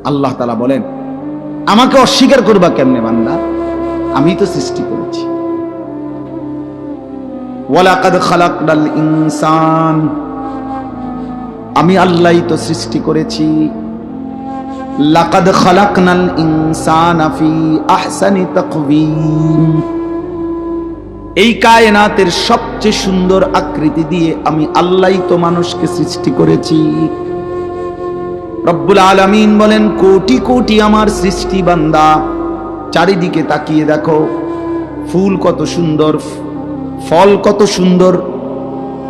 আল্লাহ তাআলা বলেন, আমাকে অস্বীকার করবা কেমনে বান্দা? আমি তো সৃষ্টি করেছি। ওয়ালাকাদ খালাকনাল ইনসান, আমি আল্লাহই তো সৃষ্টি করেছি। লাকাদ খালাকনাল ইনসানা ফি আহসানি তাকওয়িম, এই কায়নাতের সবচেয়ে সুন্দর আকৃতি দিয়ে আমি আল্লাহই তো মানুষকে সৃষ্টি করেছি। রব্বুল আলামিন বলেন, কোটি কোটি আমার সৃষ্টি বান্দা, চারিদিকে তাকিয়ে দেখো, ফুল কত সুন্দর, ফল কত সুন্দর,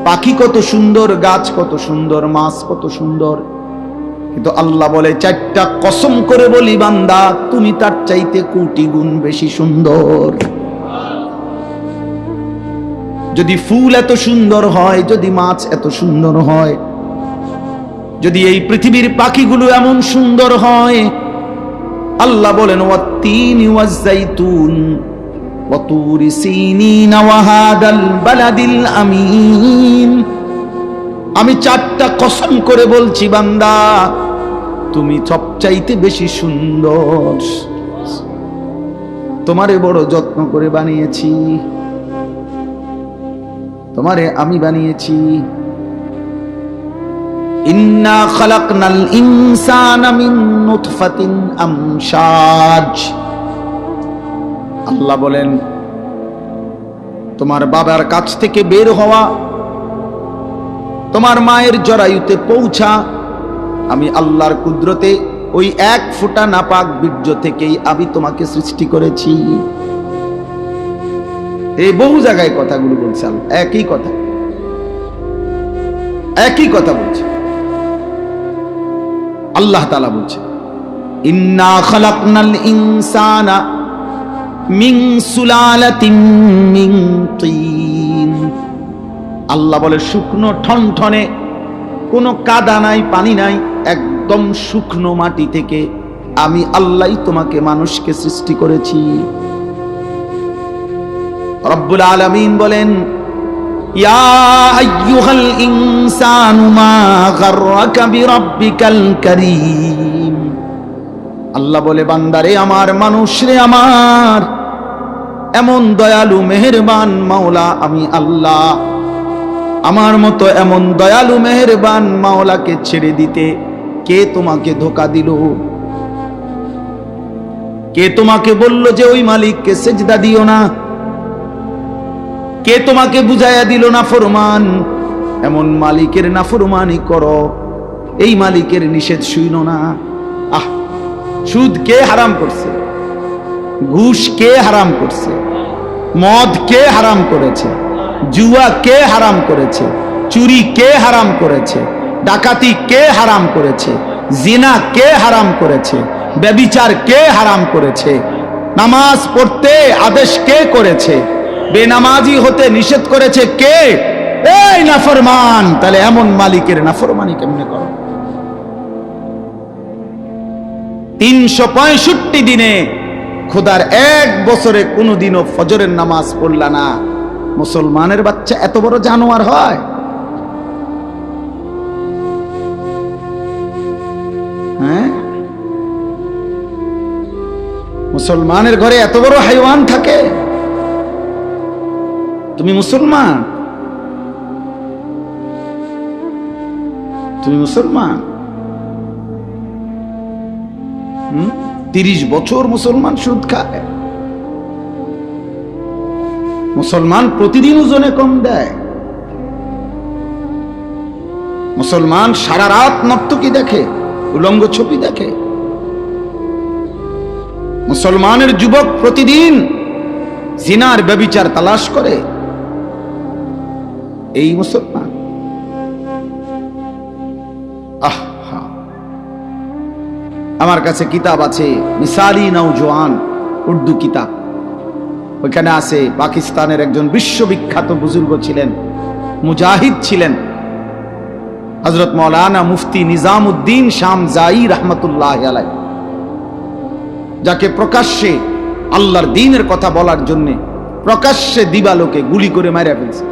পাখি কত সুন্দর, গাছ কত সুন্দর, মাছ কত সুন্দর। কিন্তু আল্লাহ বলে, চারটা কসম করে বলি বান্দা, তুমি তার চাইতে কোটি গুণ বেশি সুন্দর। যদি ফুল এত সুন্দর হয়, যদি মাছ এত সুন্দর হয়, যদি এই পৃথিবীর পাখিগুলো এমন সুন্দর হয়, আল্লাহ বলেন, ওয়াত্তিনি ওয়াজ্জাইতুন ওয়া তুরি সিনিন ওয়া হাদাল বালাদিল আমিন, আমি চারটা কসম করে বলছি বান্দা, তুমি সবচাইতে বেশি সুন্দর। তোমারে বড় যত্ন করে বানিয়েছি, তোমারে আমি বানিয়েছি। ইন্না খালাকনাল ইনসানা মিন নুতফাতিন আমশাজ, আল্লাহ বলেন, তোমার বাবার কাছ থেকে বের হওয়া, তোমার মায়ের জরায়ুতে পৌঁছা, আমি আল্লাহর কুদরতে ওই এক ফোঁটা নাপাক বীর্য থেকেই আমি তোমাকে সৃষ্টি করেছি। এই বহু জায়গায় কথাগুলো বলছে, একই কথা, একই কথা বলছে। আল্লাহ তাআলা বলছে, ইন্না খালাকনাল ইনসানা মিন সুলালাতিন মিন তিন, আল্লাহ বলে, শুকনো ঠনঠনে, কোনো কাদা নাই, পানি নাই, একদম শুকনো মাটি থেকে আমি আল্লাহই তোমাকে মানুষকে সৃষ্টি করেছি। রব্বুল আলামিন বলেন, ইয়া আইয়ুহাল ইনসানু মা গাররাকা বিরাব্বিকাল কারীম, আল্লাহ বলে, বান্দারে আমার, মানুষ রে আমার, এমন দয়ালু মেহেরবান মাওলা আমি আল্লাহ, আমার মতো এমন দয়ালু মেহেরবান মাওলাকে ছেড়ে দিতে কে তোমাকে ধোঁকা দিল? কে তোমাকে বলল যে ওই মালিককে সেজদা দিও না? কে তোমাকে বুঝাইয়া দিল না ফরমান, এমন মালিকের নাফরমানি করো, এই মালিকের নিষেধ শুইনো না? আহ, সুদ কে হারাম করছে? ঘুষ কে হারাম করছে? মদ কে হারাম করেছে? জুয়া কে হারাম করেছে? চুরি কে হারাম করেছে? ডাকাতি কে হারাম করেছে? জিনা কে হারাম করেছে? ব্যভিচার কে হারাম করেছে? নামাজ পড়তে আদেশ কে করেছে? বেনামাজি হতে নিষেধ করেছে কে? এই নাফরমান। তাহলে এমন মালিকের নাফরমানি কেমনে করো? 365 দিনে খোদার এক বছরে কোনোদিনও ফজরের নামাজ পড়লা না, মুসলমানের বাচ্চা এত বড় জানোয়ার হয়? হ্যাঁ, মুসলমানের ঘরে এত বড় হাইওয়ান থাকে? তুমি মুসলমান? তুমি মুসলমান? 30 বছর মুসলমান সুদ খায়। মুসলমান প্রতিদিন ওজনে কম দেয়। মুসলমান সারা রাত নর্তকী দেখে, উলঙ্গ ছবি দেখে। মুসলমানের যুবক প্রতিদিন জিনার ব্যভিচার তালাশ করে। এই মুসলমান? আহা, আমার কাছে কিতাব আছে, মিসালি নওজওয়ান, উর্দু কিতাব। ওইখানে আছে পাকিস্তানের একজন বিশ্ববিখ্যাত বুজুর্গ ছিলেন, মুজাহিদ ছিলেন, হযরত মাওলানা মুফতি নিজামউদ্দিন শামজাই রহমতুল্লাহ আলাইহি, যাকে প্রকাশ্যে আল্লাহর দ্বীনের কথা বলার জন্য প্রকাশ্যে দিবালোকে গুলি করে মারা ফেলছে,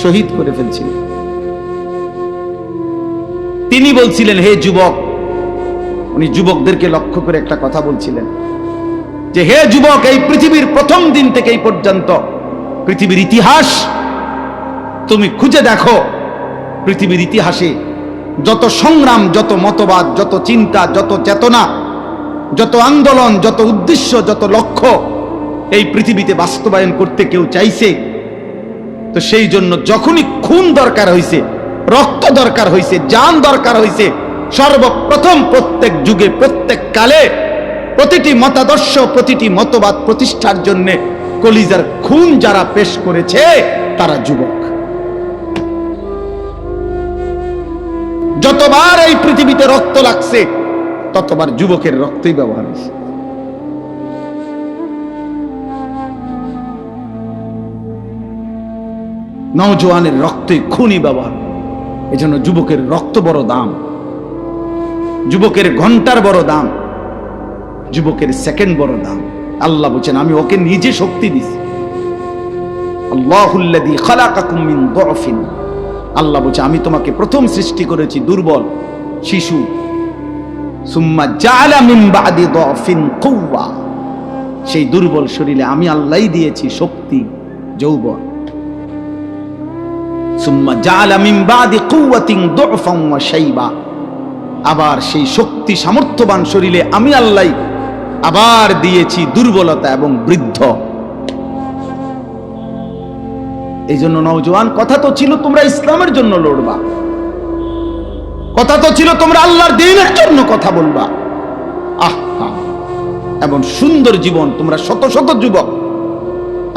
শহীদ করে ফেলছিলেন। তিনি বলছিলেন, হে যুবক, উনি যুবকদেরকে লক্ষ্য করে একটা কথা বলছিলেন যে, হে যুবক, এই পৃথিবীর প্রথম দিন থেকে এই পর্যন্ত পৃথিবীর ইতিহাস তুমি খুঁজে দেখো। পৃথিবীর ইতিহাসে যত সংগ্রাম, যত মতবাদ, যত চিন্তা, যত চেতনা, যত আন্দোলন, যত উদ্দেশ্য, যত লক্ষ্য এই পৃথিবীতে বাস্তবায়ন করতে কেউ চাইছে, তো সেই জন্য যখনই খুন দরকার হয়েছে, রক্ত দরকার হয়েছে, জান দরকার হয়েছে, সর্বপ্রথম প্রত্যেক যুগে, প্রত্যেক কালে প্রতিটি মতাদর্শ, প্রতিটি মতবাদ প্রতিষ্ঠার জন্য কলিজার খুন যারা পেশ করেছে তারা যুবক। যতবার এই পৃথিবীতে রক্ত লাগছে ততবার যুবকের রক্তই ব্যবহার হয়েছে। নওজোয়ানের রক্তই খুনই ব্যবহার। এজন্য যুবকের রক্ত বড় দাম, যুবকের ঘন্টার বড় দাম, যুবকের সেকেন্ড বড় দাম। আল্লাহ বলেন, আমি ওকে নিজে শক্তি দিছি। আল্লাহুল্লাযী খালাকাকুম মিন দুআফিন, আল্লাহ বলছে আমি তোমাকে প্রথম সৃষ্টি করেছি দুর্বল শিশু। সুম্মা জাআলা মিন বাদি দুআফিন কুওয়া, সেই দুর্বল শরীরে আমি আল্লাহই দিয়েছি শক্তি, যৌবন। সুম্মা জাআলা মিন বাদি কুওয়াতিন দুআফান ওয়া শাইবা, আবার সেই শক্তি সামর্থ্যবান শরীরে আমি আল্লাহ আবার দিয়েছি দুর্বলতা এবং বৃদ্ধ। এই জন্য নওজোয়ান, কথা তো ছিল তোমরা ইসলামের জন্য লড়বা, কথা তো ছিল তোমরা আল্লাহর দ্বীনের জন্য কথা বলবা। আহা, এমন সুন্দর জীবন তোমরা, শত শত যুবক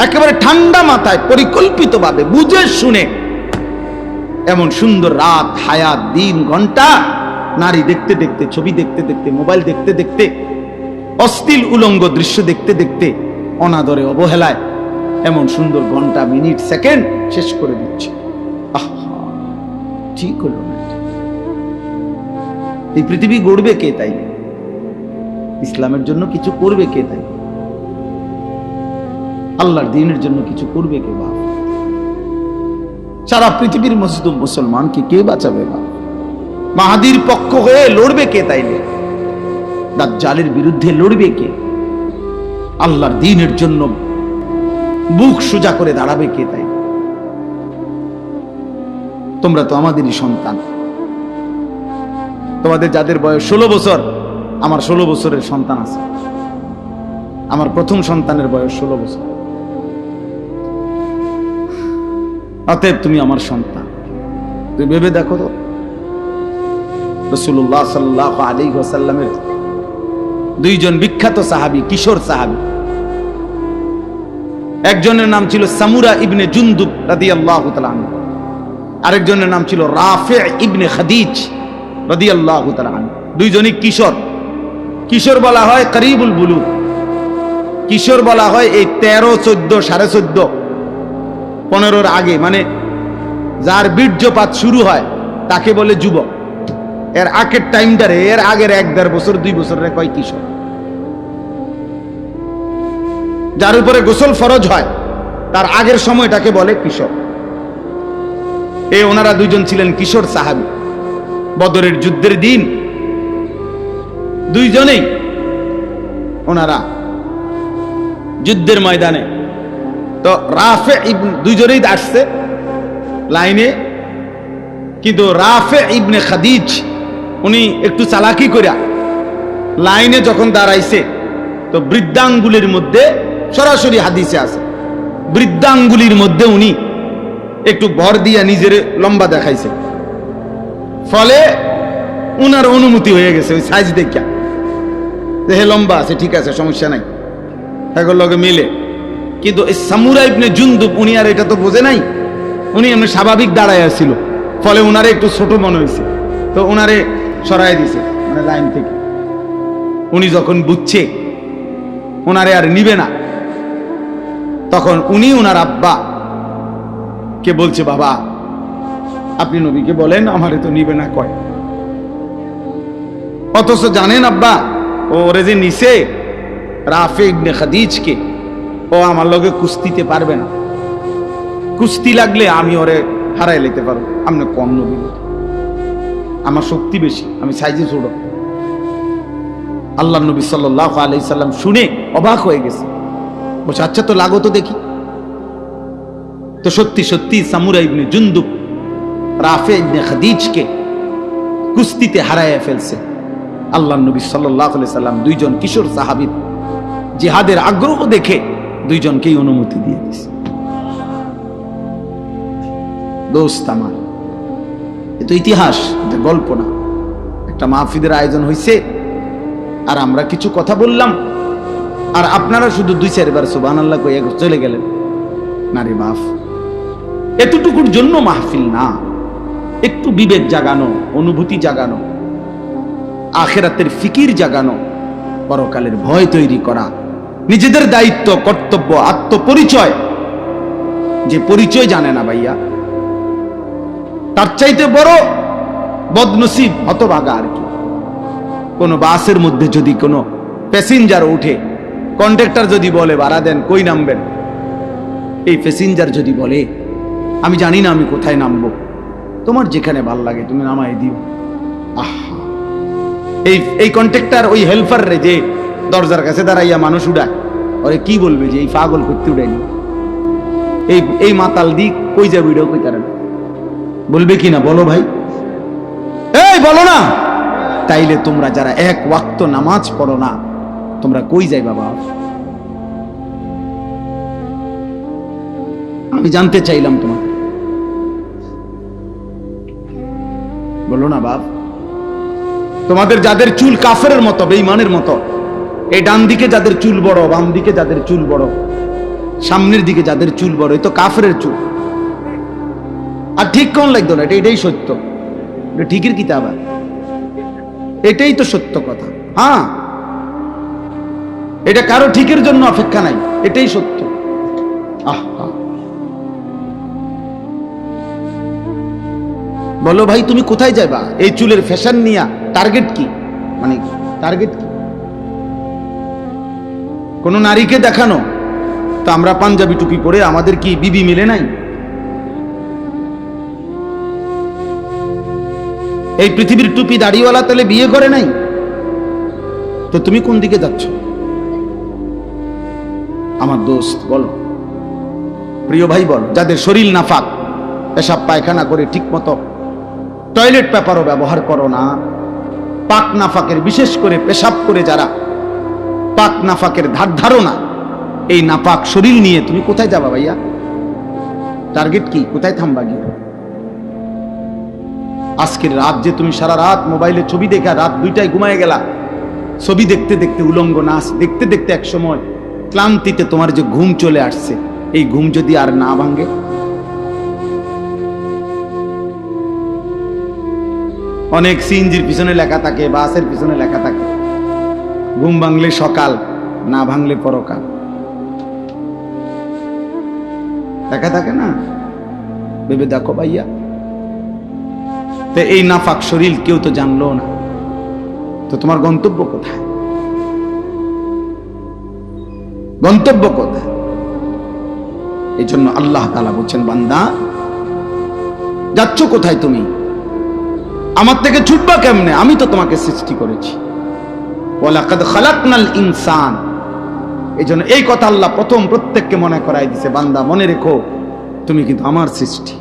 একেবারে ঠান্ডা মাথায় পরিকল্পিতভাবে বুঝে শুনে এমন সুন্দর রাত, হায়াত, দিন, ঘন্টা, নারী দেখতে দেখতে, ছবি দেখতে দেখতে, মোবাইল দেখতে দেখতে, অশ্লীল উলঙ্গ দৃশ্য দেখতে দেখতে, অনাদরে অবহেলায় এমন সুন্দর ঘন্টা, মিনিট, সেকেন্ড শেষ করে দিচ্ছে। আহা, ঠিক হলো না। এই পৃথিবী গড়বে কে? তাই ইসলামের জন্য কিছু করবে কে? তাই আল্লাহর দ্বীনের জন্য কিছু করবে কে? বাপ, সারা পৃথিবীর মজলুম মুসলমানকে কে বাঁচাবে? বাপ, মাহাদির পক্ষ হয়ে লড়বে কে? তাইলে দাজ্জালের বিরুদ্ধে লড়বে কে? আল্লাহর দ্বীনের জন্য বুক সোজা করে দাঁড়াবে কে? তাই তোমরা তো আমাদেরই সন্তান। তোমাদের যাদের বয়স 16 বছর, আমার 16 বছরের সন্তান আছে। আমার প্রথম সন্তানের বয়স 16 বছর। অতএব তুমি আমার সন্তান। তুই ভেবে দেখো তো, রাসূলুল্লাহ সাল্লাল্লাহু আলাইহি ওয়াসাল্লামের দুইজন বিখ্যাত সাহাবী, কিশোর সাহাবী, একজনের নাম ছিল সামুরা ইবনে জুনদুব রাদিয়াল্লাহু তাআলা আনহু, আরেকজনের নাম ছিল রাফি ইবনে খাদিজ রাদিয়াল্লাহু তাআলা আনহু। দুইজনই কিশোর। কিশোর বলা হয় করিবুল বুলুগ, কিশোর বলা হয় এই 13, 14, 14.5, 15-র আগে, মানে যার বীর্যপাত শুরু হয় তাকে বলে যুবক। এর আগের টাইমটারে, এর আগের 1-1.5 বছর, 2 বছরের কয় কিশোর। যার উপরে গোসল ফরজ হয় তার আগের সময়টাকে বলে কিশোর। এই ওনারা দুইজন ছিলেন কিশোর সাহাবী। বদরের যুদ্ধের দিন দুইজনেই ওনারা যুদ্ধের ময়দানে, তো রাফে ইবনে, দুইজনেই আসছে লাইনে, কিন্তু রাফে ইবনে খাদিজ উনি একটু চালাকি কইরা লাইনে যখন দাঁড়াইছে, তো বৃদ্ধাঙ্গুলির মধ্যে, সরাসরি হাদিসে আছে, বৃদ্ধাঙ্গুলির মধ্যে উনি একটু ভর দিয়া নিজের লম্বা দেখাইছে, ফলে উনার অনুমতি হয়ে গেছে ওই সাইজ দেখা, যে হে লম্বা আছে, ঠিক আছে, সমস্যা নাই, এগুলোর লগে মিলে। কিন্তু এই সামুরা ইবনে জুনদুব উনি আর এটা তো বোঝে নাই, উনি এমনি স্বাভাবিক দাঁড়ায় ছিল, ফলে উনারে একটু ছোট মনে হয়েছে, তো উনারে সরাই দিছে মানে লাইন থেকে। উনি যখন বুঝছে উনারে আর নিবে না, তখন উনি উনার আব্বা কে বলছে, বাবা আপনি নবীকে বলেন আমারে তো নিবে না কয়। অথচ জানেন আব্বা, ওরে যে নিছে রাফে ইবনে খাদিজকে, ও আমার লগে কুস্তিতে পারবে না, কুস্তি লাগলে আমি ওরে হারাই লেতে পারবো, আপনি কম নবী, আমার শক্তি বেশি, আমি সাইজে ছোট, আল্লাহ নবী সাল্লাল্লাহু আলাইহি সাল্লাম শুনে অবাক হয়ে গেছে, বলছে আচ্ছা তো লাগো তো দেখি। তো সত্যি সত্যি সামুরা ইবনে জুনদুব রাফে ইবনে খাদিজকে কুস্তিতে হারাইয়া ফেলছে। আল্লাহ নবী সাল্লাল্লাহু আলাইহি সাল্লাম দুইজন কিশোর সাহাবী জিহাদের আগ্রহ দেখে দুইজনকেই অনুমতি দিয়ে দিয়েছে। দোস্ত আমার, এ তো ইতিহাস, এটা গল্প না। একটা মাহফিলের আয়োজন হয়েছে আর আমরা কিছু কথা বললাম আর আপনারা শুধু 2-4 বার সুবহানাল্লাহ কইয়া চলে গেলেন। না রে বাপ, এতটুকুর জন্য মাহফিল না। একটু বিবেক জাগানো, অনুভূতি জাগানো, আখিরাতের ফিকির জাগানো, পরকালের ভয় তৈরি করা, নিজেদের দায়িত্ব, কর্তব্য, আত্মপরিচয়। যে পরিচয় জানে না ভাইয়া, তার চাইতে বড় বদনসিব, হতভাগা আর কি। কোন বাসের মধ্যে যদি কোনো প্যাসেঞ্জার উঠে, কন্ডাক্টর যদি বলে ভাড়া দেন, কই নামবেন? এই প্যাসেঞ্জার যদি বলে আমি জানি না আমি কোথায় নামবো, তোমার যেখানে ভাল লাগে তুমি নামাই দিও। এই কন্ট্রাক্টর ওই হেল্পার রে যে দরজার কাছে দাঁড়াইয়া মানুষ উড়ায়, ওরে কি বলবে যে এই পাগল করতে উড়ায়নি, এই মাতাল দিক কই যাবে, এটাও কই তারা বলবে কি না? বলো ভাই, এই বলো না। তাইলে তোমরা যারা এক ওয়াক্ত নামাজ পড়ো না, তোমরা কই যাই বাবা? আমি জানতে চাইলাম তোমাদের, বলো না বাপ। তোমাদের যাদের চুল কাফেরের মতো, বেঈমানের মতো, এই ডান দিকে যাদের চুল বড়, বাম দিকে যাদের চুল বড়, সামনের দিকে যাদের চুল বড়, এই তো কাফেরের চুল। আর ঠিক কোন লাগতো না, এটাই সত্য। ঠিকের কিতাব, এটাই তো সত্য কথা। হ্যাঁ, এটা কারো ঠিকের জন্য অপেক্ষা নাই, এটাই সত্য। বলো ভাই, তুমি কোথায় যাবা এই চুলের ফ্যাশন নিয়া? টার্গেট কি? মানে টার্গেট কি? কোন নারীকে দেখানো? তো আমরা পাঞ্জাবি টুপি পরে আমাদের কি বিবি মিলে নাই? এই পৃথিবীর টুপি দাড়িওয়ালা তাহলে বিয়ে করে নাই? তো তুমি কোন দিকে যাচ্ছ আমার দোস্ত? বলো প্রিয় ভাই, বলো। যাদের শরীর নাফাক, পেশাব পায়খানা করে ঠিক মতো টয়লেট পেপারও ব্যবহার করো না, পাক নাফাকের, বিশেষ করে পেশাব করে যারা পাক নাফাকের ধার ধারো না, এই নাপাক শরীর নিয়ে তুমি কোথায় যাবা ভাইয়া? টার্গেট কি? কোথায় থামবা গিয়ে? আজকের রাত যে তুমি সারা রাত মোবাইলে ছবি দেখা রাত 2টায় ঘুমায় গেলা, ছবি দেখতে দেখতে, উলঙ্গ নাচ দেখতে দেখতে এক সময় ক্লান্তিতে তোমার যে ঘুম চলে আসছে, এই ঘুম যদি আর না ভাঙে? অনেক সিএনজির পিছনে লেখা থাকে, বাসের পিছনে লেখা থাকে, ঘুম ভাঙলে সকাল, না ভাঙলে পরকাল, লেখা থাকে না? ভেবে দেখো ভাইয়া। তো এই নাফাক শরীর কেউ তো জানলো না, তো তোমার গন্তব্য কোথায়? গন্তব্য কোথায়? এই জন্য আল্লাহ তাআলা বলছেন, বান্দা যাচ্ছ কোথায় তুমি? আমার থেকে ছুটবা কেমনে? আমি তো তোমাকে সৃষ্টি করেছি। ওয়ালাকাদ খালাকনাল ইনসান। এই জন্য এই কথা আল্লাহ প্রথম প্রত্যেককে মনে করাই দিছে, বান্দা মনে রেখো তুমি কিন্তু আমার সৃষ্টি।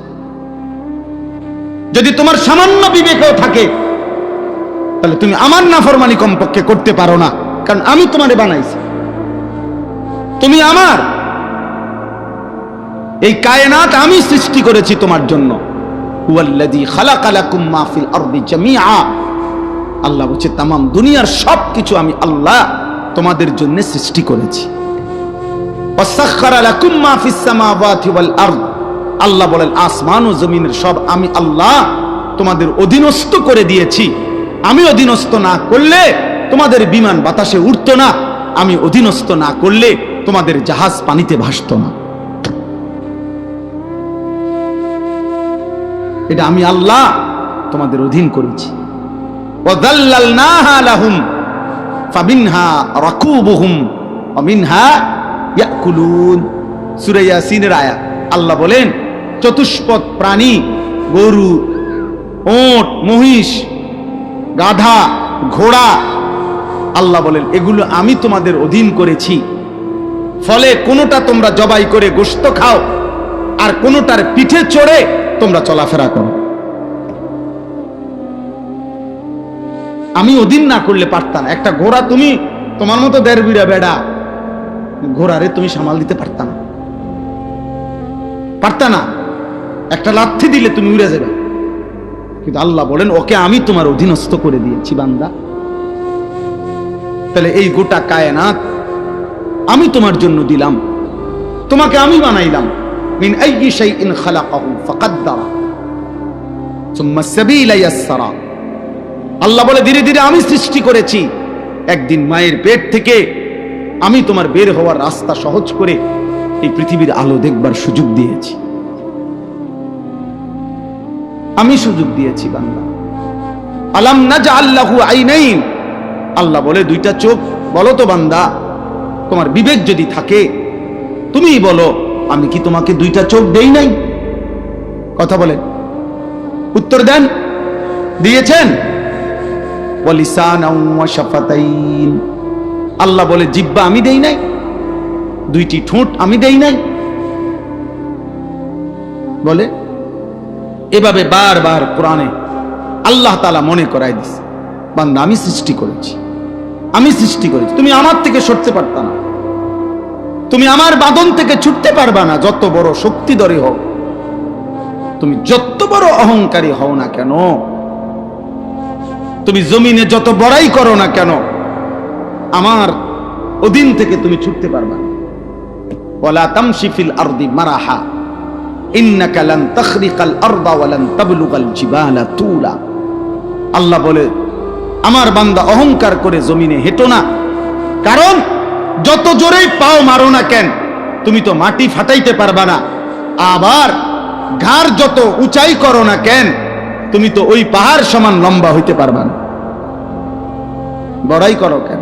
যদি তোমার সামান্য বিবেকও থাকে তাহলে তুমি আমার নাফরমানি কমপক্ষে করতে পারো না, কারণ আমি তোমারে বানাইছি, তুমি আমার। এই কায়নাত আমি সৃষ্টি করেছি তোমার জন্য। হুয়াল্লাযী খালাকা লাকুম মা ফিল আরদি জামিআ। আল্লাহ বলছে তামাম দুনিয়ার সবকিছু আমি আল্লাহ তোমাদের জন্য সৃষ্টি করেছি। ওয়াসাখখারা লাকুম মা ফিস সামাওয়াতি ওয়াল আরদ। আল্লাহ বলেন আসমান ও জমিনের সব আমি আল্লাহ তোমাদের অধীনস্থ করে দিয়েছি। আমি অধীনস্থ না করলে তোমাদের বিমান বাতাসে উড়তো না, আমি অধীনস্থ না করলে তোমাদের জাহাজ পানিতে ভাসতো না। এটা আমি আল্লাহ তোমাদের অধীন করেছি। ওয়াযাল্লালনাহা লাহুম ফামিনহা রাকুবুহুম ওয়া মিনহা ইয়াকুলুন। সূরা ইয়াসিনের আয়াত। আল্লাহ বলেন চতুষ্পদ প্রাণী, গরু, ওট, মহিষ, গাধা, ঘোড়া আল্লাহ বলেন এগুলো আমি তোমাদের অধীন করেছি, ফলে কোনোটা তোমরা জবাই করে গোশত খাও আর কোনোটার পিঠে চড়ে তোমরা চলাফেরা করো। আমি অধীন না করলে পারতাম না। একটা ঘোড়া, তুমি তোমার মতো দেড় বিড়া বেড়া ঘোড়ারে তুমি সামাল দিতে পারতা না, পারতা না। একটা লাথি দিলে তুমি উড়ে যাবে। কিন্তু আল্লাহ বলেন ওকে আমি তোমার অধীনস্থ করে দিয়েছি বান্দা। তাহলে এই গোটা কায়নাত আমি তোমার জন্য দিলাম, তোমাকে আমি বানাইলাম। মিন আইয়ি শাইইন খালাকাহু ফাকাদ্দারা সুম্মা সাবিলা ইয়াসসারা। আল্লাহ বলে ধীরে ধীরে আমি সৃষ্টি করেছি। একদিন মায়ের পেট থেকে আমি তোমার বের হওয়ার রাস্তা সহজ করে এই পৃথিবীর আলো দেখবার সুযোগ দিয়েছি। আমি সুযোগ দিয়েছি বান্দা। আলাম নাজআল লাহু আইনাইন। আল্লাহ বলে দুইটা চোখ। বলো তো বান্দা, তোমার বিবেক যদি থাকে তুমিই বলো আমি কি তোমাকে দুইটা চোখ দেই নাই? কথা বলে উত্তর দেন। দিয়েছেন? ওয়া লিসানাও ওয়া শাফাতাইন। আল্লাহ বলে জিহ্বা আমি দেই নাই? দুইটি ঠোঁট আমি দেই নাই? বলে এভাবে বারবার কোরআনে আল্লাহ তাআলা মনে করাই দিছে বান্দা আমি সৃষ্টি করেছি, আমি সৃষ্টি করেছি। তুমি আমার থেকে সরতে পারতা না, তুমি আমার বাঁধন থেকে ছুটতে পারবা না। যত বড় শক্তিধরী হও, তুমি যত বড় অহংকারী হও না কেন, তুমি জমিনে যত বড়াই করো না কেন, আমার অধীন থেকে তুমি ছুটতে পারবা না। ওয়ালা তামশি ফিল আরদি মারাহা ইন্নাকা লান তাখরিকাল আরদা ওয়া লান তাবলুগাল জিবালা তুলা। আল্লাহ বলে আমার বান্দা অহংকার করে জমিনে হেঁটো না, কারণ যত জোরেই পাও মারো না কেন তুমি তো মাটি ফাটাইতে পারবা না। আবার ঘাড় যত উঁচাই করো না কেন তুমি তো ওই পাহাড় সমান লম্বা হইতে পারবা না। বড়াই করো কেন?